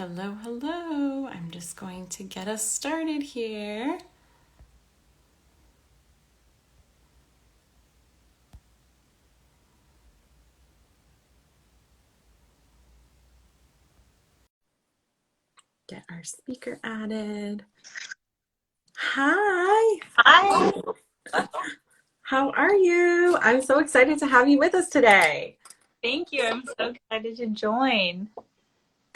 Hello, hello. I'm just going to get us started here. Get our speaker added. Hi. Hi, How are you? I'm so excited to have you with us today. thank you. I'm so excited to join.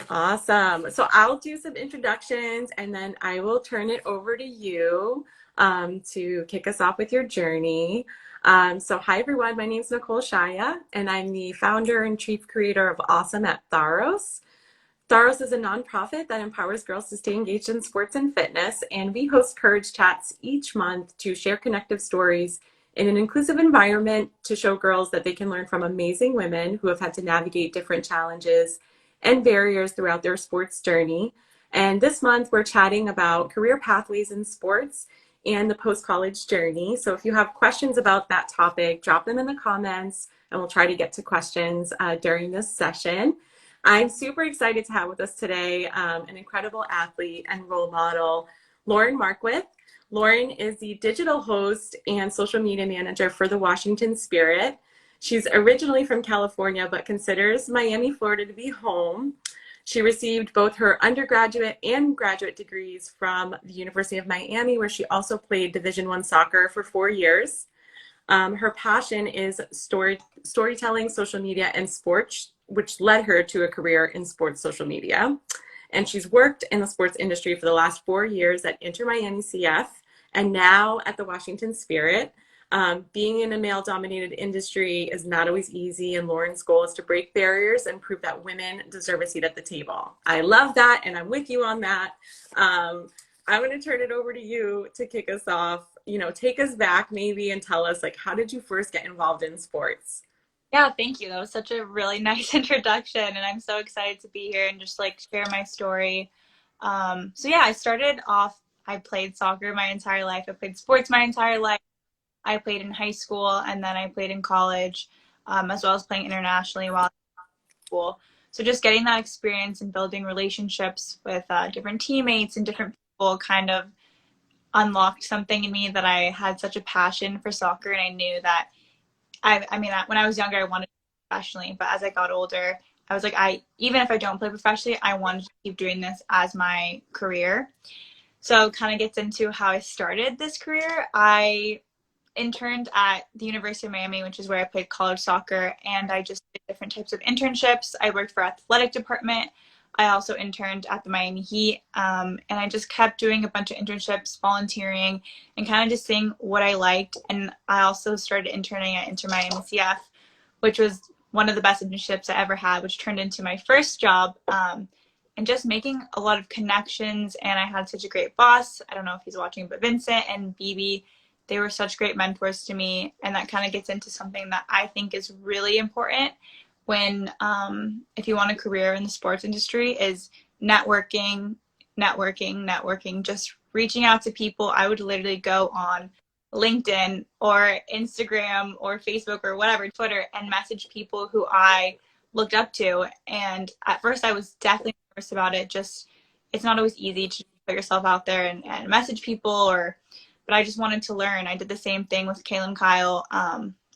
Awesome. So I'll do some introductions and then I will turn it over to you to kick us off with your journey. So hi everyone, my name is Nicole Shaya and I'm the founder and chief creator of Awesome at Tharros. Tharros is a nonprofit that empowers girls to stay engaged in sports and fitness, and we host Courage Chats each month to share connective stories in an inclusive environment to show girls that they can learn from amazing women who have had to navigate different challenges and barriers throughout their sports journey. And this month, we're chatting about career pathways in sports and the post-college journey. So if you have questions about that topic, drop them in the comments, and we'll try to get to questions during this session. I'm super excited to have with us today an incredible athlete and role model, Lauren Markwith. Lauren is the digital host and social media manager for the Washington Spirit. She's originally from California, but considers Miami, Florida to be home. She received both her undergraduate and graduate degrees from the University of Miami, where she also played Division I soccer for 4 years. Her passion is storytelling, social media, and sports, which led her to a career in sports social media. And she's worked in the sports industry for the last 4 years at Inter Miami CF and now at the Washington Spirit. Being in a male-dominated industry is not always easy, and Lauren's goal is to break barriers and prove that women deserve a seat at the table. I love that, and I'm with you on that. I'm going to turn it over to you to kick us off. Take us back maybe and tell us, like, how did you first get involved in sports? Yeah, thank you. That was such a really nice introduction, and I'm so excited to be here and just like share my story. So yeah, I started off. I played soccer my entire life. I played sports my entire life. I played in high school, and then I played in college, as well as playing internationally while in school. So just getting that experience and building relationships with different teammates and different people kind of unlocked something in me that I had such a passion for soccer, and I knew that when I was younger, I wanted to play professionally, but as I got older, I was like, even if I don't play professionally, I wanted to keep doing this as my career. So it kind of gets into how I started this career. I interned at the University of Miami, which is where I played college soccer, and I just did different types of internships. I worked for athletic department. I also interned at the Miami Heat, and I just kept doing a bunch of internships, volunteering, and kind of just seeing what I liked. And I also started interning at Inter Miami CF, which was one of the best internships I ever had, which turned into my first job. And just making a lot of connections. And I had such a great boss. I don't know if he's watching, but Vincent and BB, they were such great mentors to me. And that kind of gets into something that I think is really important when, if you want a career in the sports industry, is networking, networking, just reaching out to people. I would literally go on LinkedIn or Instagram or Facebook or whatever, Twitter, and message people who I looked up to. And at first I was definitely nervous about it. Just, it's not always easy to put yourself out there and message people, but I just wanted to learn. I did the same thing with Kaylin Kyle,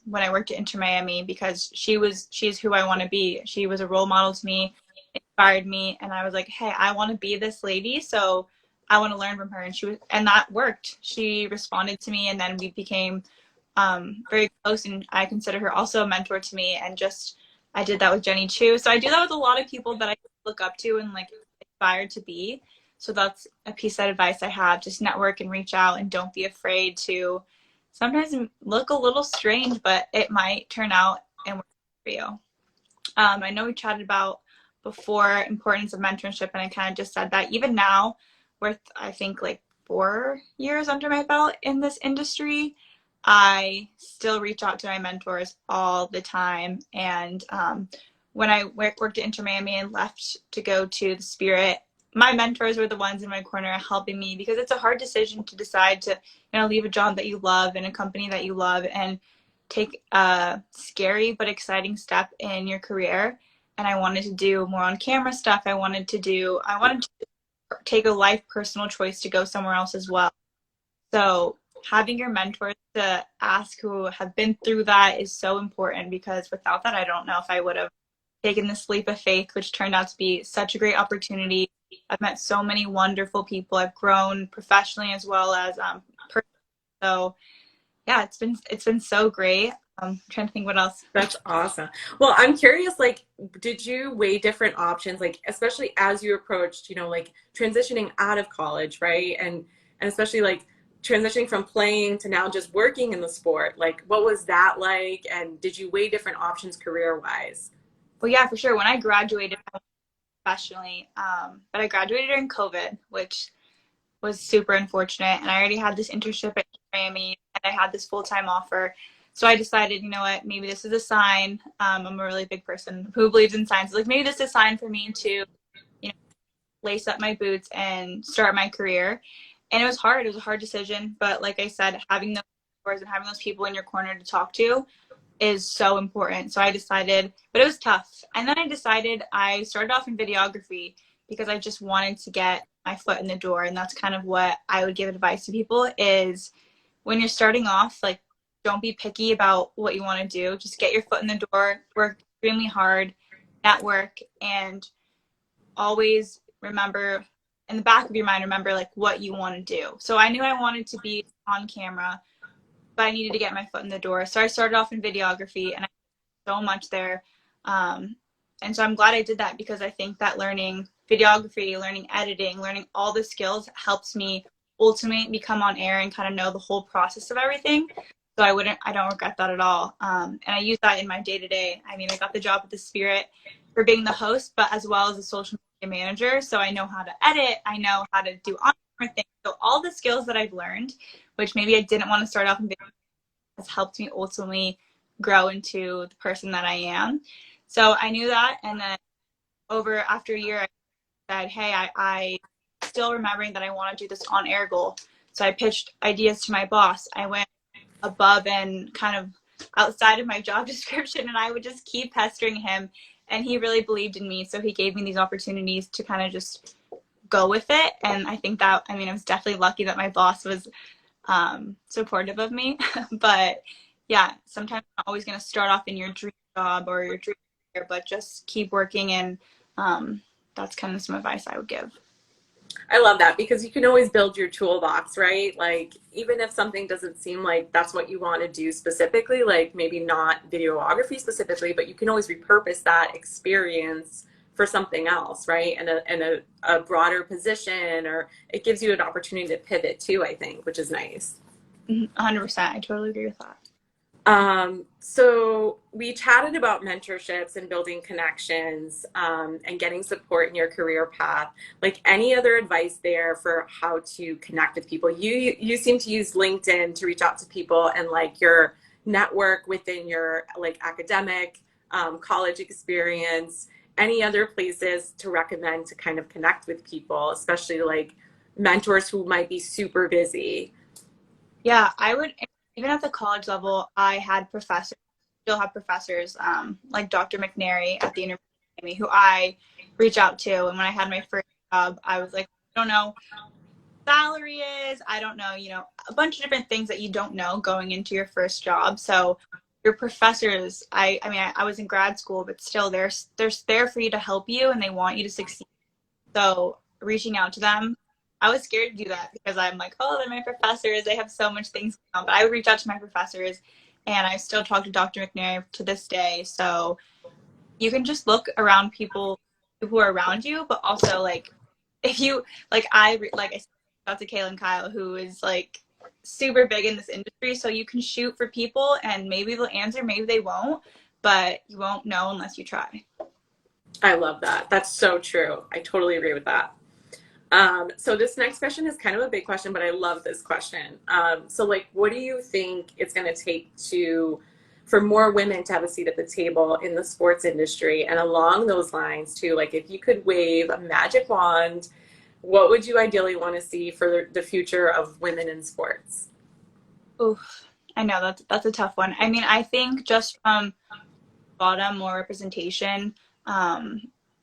when I worked at Inter Miami, because she's who I want to be. She was a role model to me, inspired me, and I was like, hey, I want to be this lady, so I want to learn from her. And that worked. She responded to me, and then we became very close, and I consider her also a mentor to me. And just, I did that with Jenny Chu. So I do that with a lot of people that I look up to and like aspire to be. So that's a piece of advice I have. Just network and reach out, and don't be afraid to sometimes look a little strange, but it might turn out and work for you. I know we chatted about before importance of mentorship, and I kind of just said that even now, with I think like 4 years under my belt in this industry, I still reach out to my mentors all the time. And when I worked at Inter Miami and left to go to the Spirit, my mentors were the ones in my corner helping me, because it's a hard decision to decide to, leave a job that you love and a company that you love and take a scary but exciting step in your career. and I wanted to do more on camera stuff. I wanted to take a life personal choice to go somewhere else as well. So having your mentors to ask who have been through that is so important, because without that, I don't know if I would have taken this leap of faith, which turned out to be such a great opportunity. I've met so many wonderful people. I've grown professionally as well as personally. So yeah, it's been so great. I'm trying to think what else. That's awesome. Well, I'm curious, like, did you weigh different options, like, especially as you approached, like transitioning out of college, right? And especially like transitioning from playing to now just working in the sport. Like, what was that like? And did you weigh different options career wise? Well, yeah, for sure. When I graduated professionally, but I graduated during COVID, which was super unfortunate. And I already had this internship at Miami, and I had this full-time offer. So I decided, you know what, maybe this is a sign. I'm a really big person who believes in signs. Like, maybe this is a sign for me to, lace up my boots and start my career. And it was hard. It was a hard decision. But like I said, having those mentors and having those people in your corner to talk to is so important. So I decided, but it was tough. And then I started off in videography because I just wanted to get my foot in the door. And that's kind of what I would give advice to people is, when you're starting off, like, don't be picky about what you want to do. Just get your foot in the door, work extremely hard, network, and always remember, in the back of your mind, remember like what you want to do. So I knew I wanted to be on camera, but I needed to get my foot in the door. So I started off in videography, and I learned so much there. And so I'm glad I did that, because I think that learning videography, learning editing, learning all the skills helps me ultimately become on air and kind of know the whole process of everything. So I don't regret that at all. And I use that in my day to day. I mean, I got the job at the Spirit for being the host, but as well as a social media manager. So I know how to edit. I know how to do on-camera things. So all the skills that I've learned, which maybe I didn't want to start off in video, has helped me ultimately grow into the person that I am. So I knew that. And then after a year, I said, hey, I still remembering that I want to do this on-air goal. So I pitched ideas to my boss. I went above and kind of outside of my job description, and I would just keep pestering him, and he really believed in me. So he gave me these opportunities to kind of just go with it. And I think that, I was definitely lucky that my boss was supportive of me. But yeah, sometimes you're not always going to start off in your dream job or your dream career, but just keep working. And that's kind of some advice I would give. I love that, because you can always build your toolbox, right? Like, even if something doesn't seem like that's what you want to do specifically, like maybe not videography specifically, but you can always repurpose that experience for something else, right? And a broader position, or it gives you an opportunity to pivot too, I think, which is nice. 100%. I totally agree with that. So we chatted about mentorships and building connections, and getting support in your career path. Like, any other advice there for how to connect with people? You seem to use LinkedIn to reach out to people, and like your network within your like academic, college experience. Any other places to recommend to kind of connect with people, especially like mentors who might be super busy? Yeah, I would, even at the college level, I had professors, still have professors, like Dr. McNary at the University of Miami, who I reach out to. And when I had my first job, I was like, I don't know what salary is. I don't know, a bunch of different things that you don't know going into your first job. So your professors, I was in grad school, but still they're there for you to help you, and they want you to succeed. So reaching out to them, I was scared to do that, because I'm like, oh, they're my professors. They have so much things going on. But I would reach out to my professors, and I still talk to Dr. McNair to this day. So you can just look around people who are around you, but also like, if you like I said, out to Kaylin Kyle, who is like super big in this industry. So you can shoot for people, and maybe they'll answer, maybe they won't, but you won't know unless you try. I love that. That's so true. I totally agree with that. So this next question is kind of a big question, but I love this question. So like, what do you think it's going to take for more women to have a seat at the table in the sports industry? And along those lines too, like, if you could wave a magic wand, what would you ideally want to see for the future of women in sports? Oof, I know that's a tough one. I think just from bottom, more representation. um,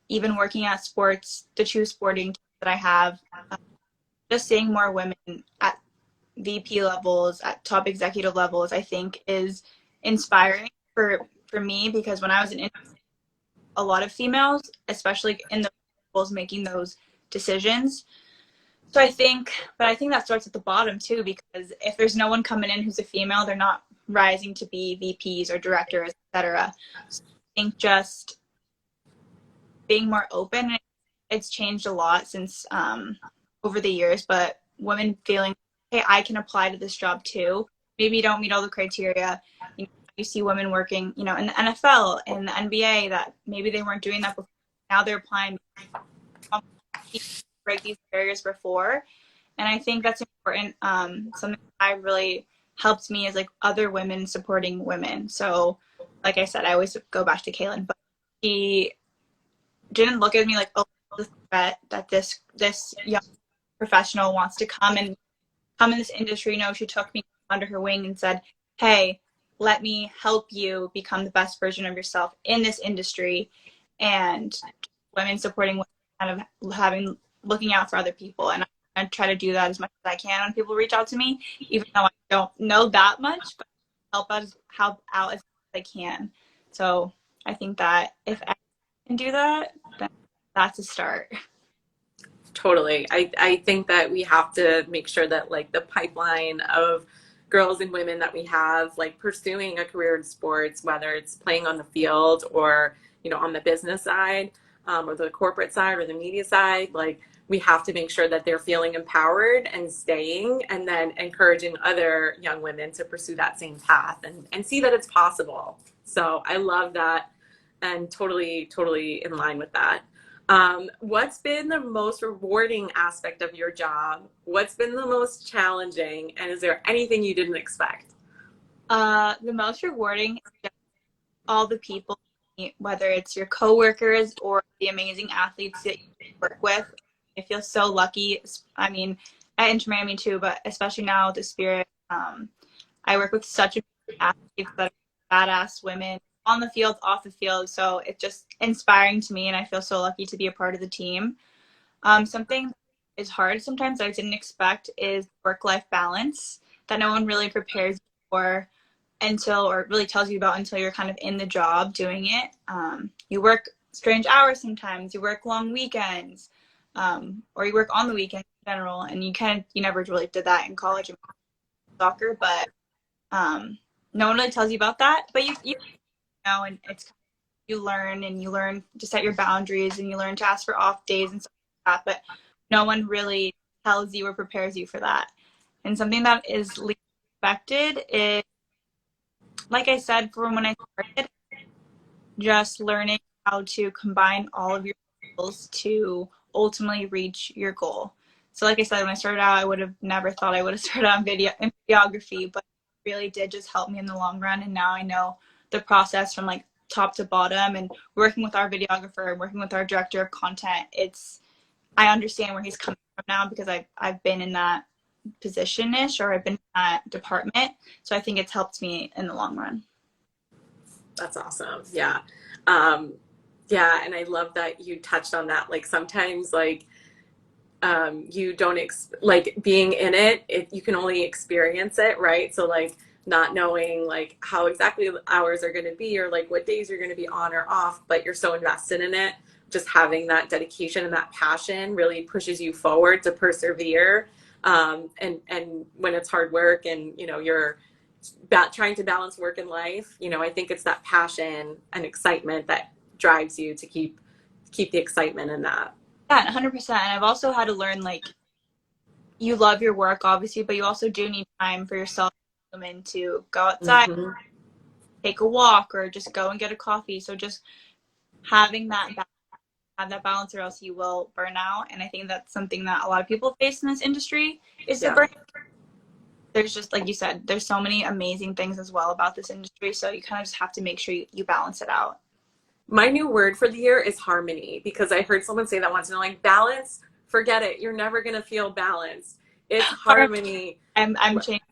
even working at sports, the two sporting teams that I have, just seeing more women at VP levels, at top executive levels, I think is inspiring for me, because when I was in a lot of females, especially in the roles making those decisions. So I think that starts at the bottom too, because if there's no one coming in who's a female, they're not rising to be VPs or directors, etc. So I think just being more open, it's changed a lot since over the years, but women feeling, hey, I can apply to this job too. Maybe you don't meet all the criteria. You see women working, in the NFL and the NBA that maybe they weren't doing that before. Now they're applying to break these barriers before. And I think that's important. Something that I really helped me is like other women supporting women. So, like I said, I always go back to Kaylin, but she didn't look at me like, oh, this threat that this young professional wants to come in this industry. No, she took me under her wing and said, hey, let me help you become the best version of yourself in this industry. And women supporting women, kind of looking out for other people. And I try to do that as much as I can when people reach out to me, even though I don't know that much, but help out as much as I can. So I think that if I can do that, then that's a start. Totally. I think that we have to make sure that like the pipeline of girls and women that we have like pursuing a career in sports, whether it's playing on the field or, on the business side, or the corporate side or the media side, like we have to make sure that they're feeling empowered and staying, and then encouraging other young women to pursue that same path and see that it's possible. So I love that, and totally in line with that. What's been the most rewarding aspect of your job? What's been the most challenging? And is there anything you didn't expect? The most rewarding is all the people, whether it's your coworkers or the amazing athletes that you work with. I feel so lucky. I mean, at Inter Miami too, but especially now with the Spirit, I work with such athletes that are badass women on the field, off the field. So it's just inspiring to me, and I feel so lucky to be a part of the team. Something is hard sometimes that I didn't expect is work-life balance that no one really prepares you for or really tells you about until you're kind of in the job doing it. You work strange hours sometimes. You work long weekends, or you work on the weekends in general, and you never really did that in college and soccer, but no one really tells you about that. But you know, and it's you learn to set your boundaries, and you learn to ask for off days and stuff like that. But no one really tells you or prepares you for that. And something that is least expected is, like I said, from when I started, just learning how to combine all of your skills to ultimately reach your goal. So like I said, when I started out, I would have never thought I would have started on videography, but it really did just help me in the long run. And now I know the process from like top to bottom, and working with our videographer and working with our director of content, I understand where he's coming from now, because I've been in that position-ish, or I've been in that department. So I think it's helped me in the long run. That's awesome. Yeah. Um, yeah. And I love that you touched on that. Like sometimes like, you don't like being in it, you can only experience it, right? So like not knowing like how exactly the hours are going to be, or like what days you're going to be on or off, but you're so invested in it. Just having that dedication and that passion really pushes you forward to persevere. And when it's hard work, and you're trying to balance work and life, I think it's that passion and excitement that drives you to keep the excitement in that. Yeah, 100%. And I've also had to learn, like, you love your work, obviously, but you also do need time for yourself to go outside, Mm-hmm. take a walk, or just go and get a coffee. So just having have that balance, or else you will burn out. And I think that's something that a lot of people face in this industry, is the Yeah. burn. There's just, like you said, there's so many amazing things as well about this industry. So you kind of just have to make sure you balance it out. My new word for the year is harmony, because I heard someone say that once, and I'm like, balance, forget it. You're never going to feel balanced. It's harmony. I'm changing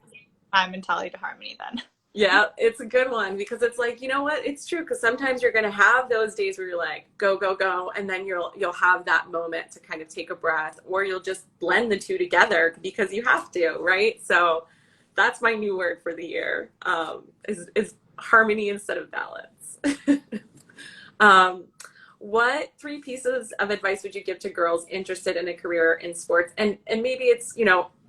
my mentality to harmony then. Yeah, it's a good one because it's like, you know what? It's true because sometimes you're going to have those days where you're like, go, go, go, and then you'll have that moment to kind of take a breath, or you'll just blend the two together because you have to, right? So that's my new word for the year, is harmony instead of balance. um, what three pieces of advice would you give to girls interested in a career in sports? And maybe it's,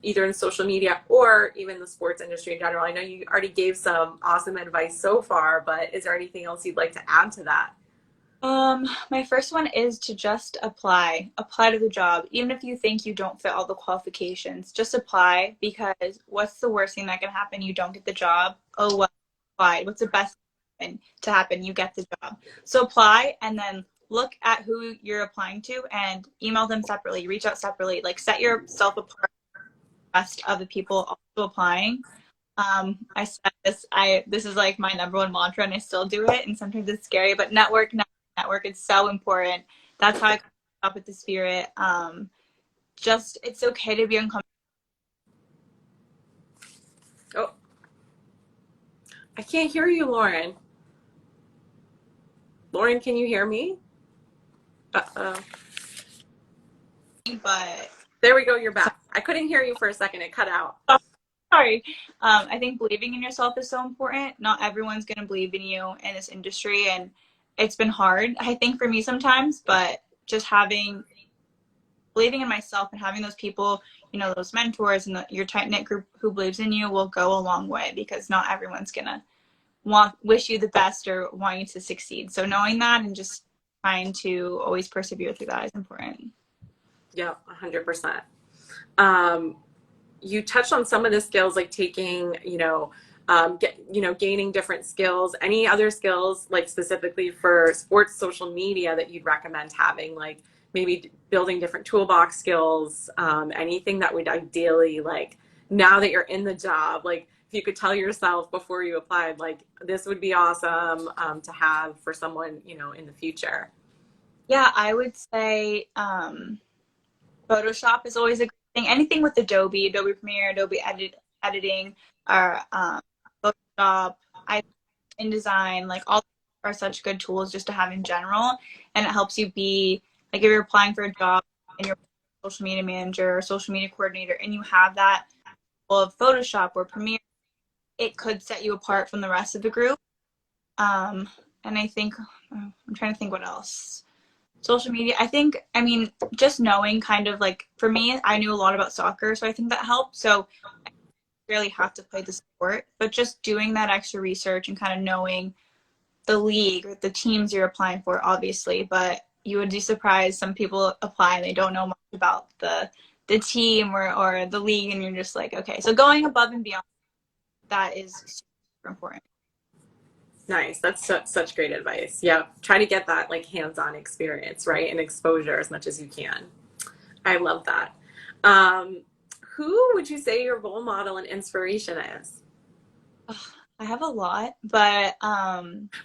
either in social media or even the sports industry in general. I know you already gave some awesome advice so far, but is there anything else you'd like to add to that? My first one is to just apply to the job. Even if you think you don't fit all the qualifications, just apply, because what's the worst thing that can happen? You don't get the job. Oh, well, applied. What's the best thing to happen? You get the job. So apply, and then look at who you're applying to and email them separately, reach out separately, like set yourself apart from the rest of the people also applying. I said this. This is like my number one mantra, and I still do it. And sometimes it's scary, but network, network, network. It's so important. That's how I come up with the spirit. Just it's okay to be uncomfortable. Oh, I can't hear you, Lauren. Lauren, can you hear me? Uh-oh. But There we go. You're back. I couldn't hear you for a second. It cut out. sorry. I think believing in yourself is so important. Not everyone's gonna believe in you in this industry, and it's been hard, I think, for me sometimes. But just believing in myself and having those people, those mentors and your tight knit group who believes in you will go a long way, because not everyone's gonna wish you the best or want you to succeed. So knowing that and just trying to always persevere through that is important. Yeah, 100%. Um, you touched on some of the skills like taking, gaining different skills. Any other skills like specifically for sports social media that you'd recommend having, like maybe building different toolbox skills, anything that would ideally, like, now that you're in the job, like if you could tell yourself before you applied, like this would be awesome to have for someone, in the future. Yeah, I would say Photoshop is always a great thing. Anything with Adobe Premiere, editing, or Photoshop, InDesign, like all are such good tools just to have in general, and it helps you be like if you're applying for a job and you're a social media manager or social media coordinator, and you have that of Photoshop or Premiere, it could set you apart from the rest of the group. And I think I'm trying to think what else. Social media, I mean, just knowing kind of like for me, I knew a lot about soccer, so I think that helped. So I really have to play the sport, but just doing that extra research and kind of knowing the league or the teams you're applying for, obviously, but you would be surprised. Some people apply and they don't know much about the team or the league, and you're just like, okay. So going above and beyond, that is super important. Nice. That's such great advice. Yeah. Try to get that like hands-on experience, right? And exposure as much as you can. I love that. Um, who would you say your role model and inspiration is? I have a lot, but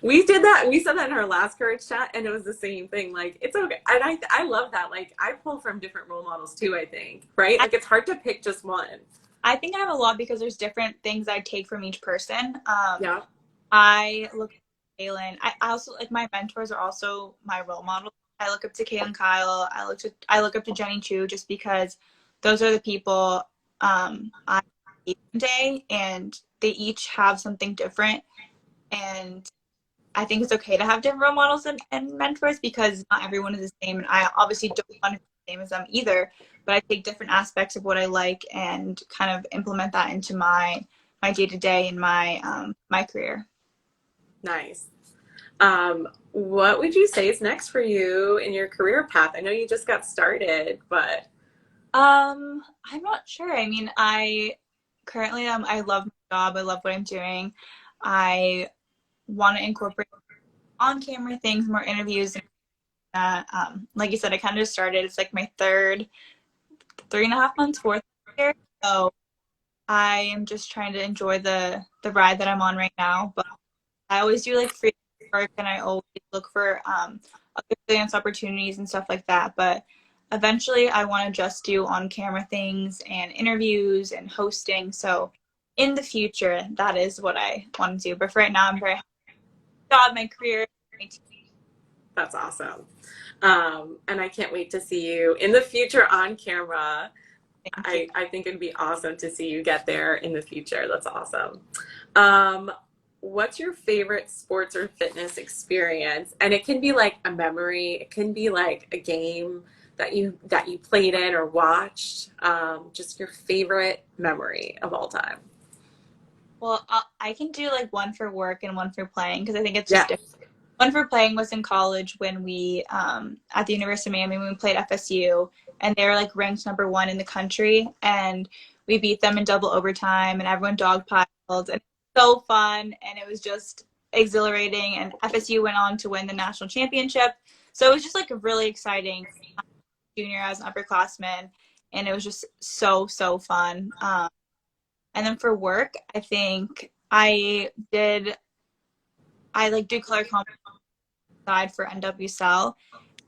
We did that. We said that in our last courage chat, and it was the same thing. Like, it's okay. And I love that. Like, I pull from different role models too, I think, right? I, Like, it's hard to pick just one. I think I have a lot because there's different things I take from each person. Yeah. I look at Kaylin. I also like my mentors are also my role models. I look up to Kaylin Kyle. I look up to Jenny Chu, just because those are the people I see one day, and they each have something different. And I think it's okay to have different role models and mentors, because not everyone is the same, and I obviously don't want to be the same as them either. But I take different aspects of what I like and kind of implement that into my day to day and my career. Nice. What would you say is next for you in your career path? I know you just got started, but I'm not sure. I mean, I currently I love my job. I love what I'm doing. I want to incorporate on camera things, more interviews, and that. Like you said, I kind of just started. It's like my third, 3.5 months, fourth year. So I am just trying to enjoy the ride that I'm on right now. But I always do like free work, and I always look for other freelance opportunities and stuff like that. But eventually, I want to just do on camera things and interviews and hosting. So in the future, that is what I want to do. But for right now, I'm very happy with my job, my career, my team. That's awesome. And I can't wait to see you in the future on camera. Thank you. I think it'd be awesome to see you get there in the future. That's awesome. Um, what's your favorite sports or fitness experience? And it can be like a memory, it can be like a game that you played in or watched. Just your favorite memory of all time. Well, I can do like one for work and one for playing because I think it's just Yeah. different. One for playing was in college when we, at the University of Miami, when we played FSU, and they were like ranked #1 in the country, and we beat them in double overtime, and everyone dogpiled, and it was so fun, and it was just exhilarating, and FSU went on to win the national championship, so it was just like a really exciting junior as an upperclassman, and it was just so, so fun. And then for work, I think I like do color comp side for NWSL.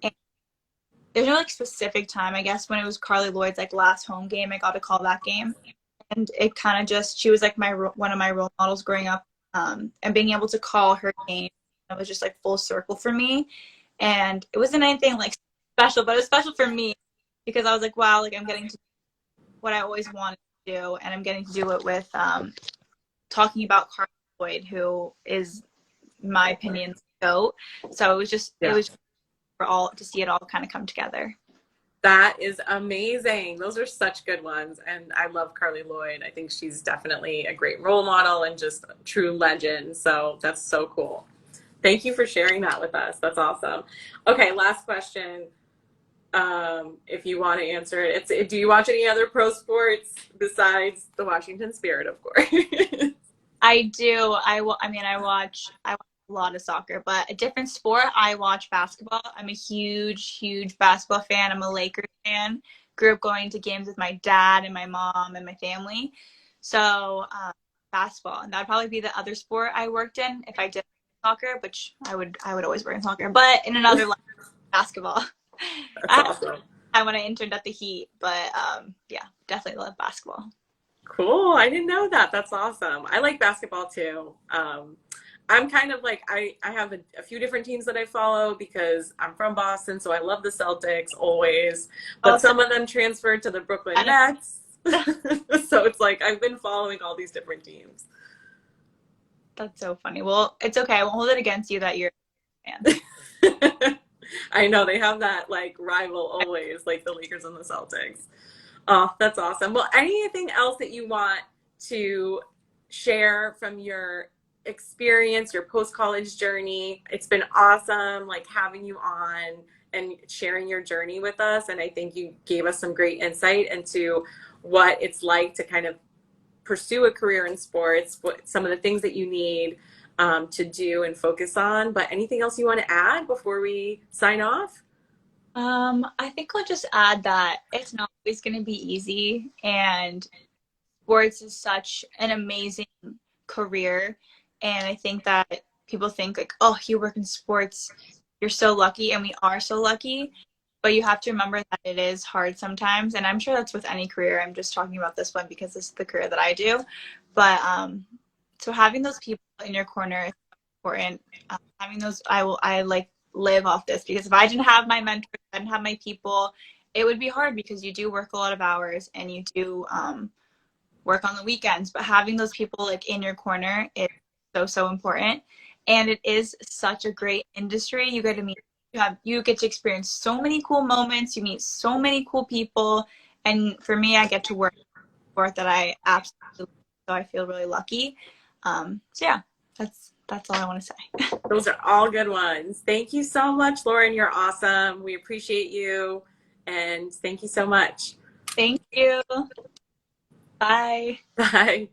And there's no like specific time. I guess when it was Carly Lloyd's like last home game, I got to call that game, and it kind of just she was like my one of my role models growing up, and being able to call her game, it was just like full circle for me, and it wasn't anything like special, but it was special for me because I was like, wow, like I'm getting to do what I always wanted to do, and I'm getting to do it with talking about Carly Lloyd, who is my opinion goat. So it Yeah. was for all to see it all kind of come together. That is amazing. Those are such good ones. And I love Carly Lloyd. I think she's definitely a great role model and just a true legend. So that's so cool. Thank you for sharing that with us. That's awesome. Okay, last question. If you want to answer it, do you watch any other pro sports besides the Washington Spirit, of course? I do. I watch a lot of soccer, but a different sport. I watch basketball. I'm a huge, huge basketball fan. I'm a Lakers fan. Grew up going to games with my dad and my mom and my family. So basketball, and that'd probably be the other sport I worked in if I did soccer, which I would always work in soccer, but in another life, basketball. That's I awesome. had when I interned at the Heat, but yeah, definitely love basketball. Cool. I didn't know that. That's awesome. I like basketball too. I'm kind of like I have a few different teams that I follow because I'm from Boston, so I love the Celtics always. But Also, some of them transferred to the Brooklyn Nets. So it's like I've been following all these different teams. that's so funny. Well, it's okay. I won't hold it against you that you're a fan. I know they have that like rival always, like the Lakers and the Celtics. Oh, that's awesome. Well, anything else that you want to share from your experience, your post-college journey? It's been awesome, like having you on and sharing your journey with us. And I think you gave us some great insight into what it's like to kind of pursue a career in sports, what some of the things that you need to do and focus on. But anything else you want to add before we sign off? I think I'll just add that it's not always going to be easy, and sports is such an amazing career. And I think that people think like, oh, you work in sports, you're so lucky, and we are so lucky. But you have to remember that it is hard sometimes, and I'm sure that's with any career. I'm just talking about this one because this is the career that I do. But so having those people in your corner is important. Having those, I like live off this because if I didn't have my mentors, I didn't have my people, it would be hard because you do work a lot of hours and you do work on the weekends. But having those people like in your corner is so, so important. And it is such a great industry. You get to meet, you get to experience so many cool moments. You meet so many cool people. And for me, I get to work in a sport that I absolutely love, so I feel really lucky. So yeah, that's all I want to say. Those are all good ones. Thank you so much, Lauren. You're awesome. We appreciate you. And thank you so much. Thank you. Bye. Bye.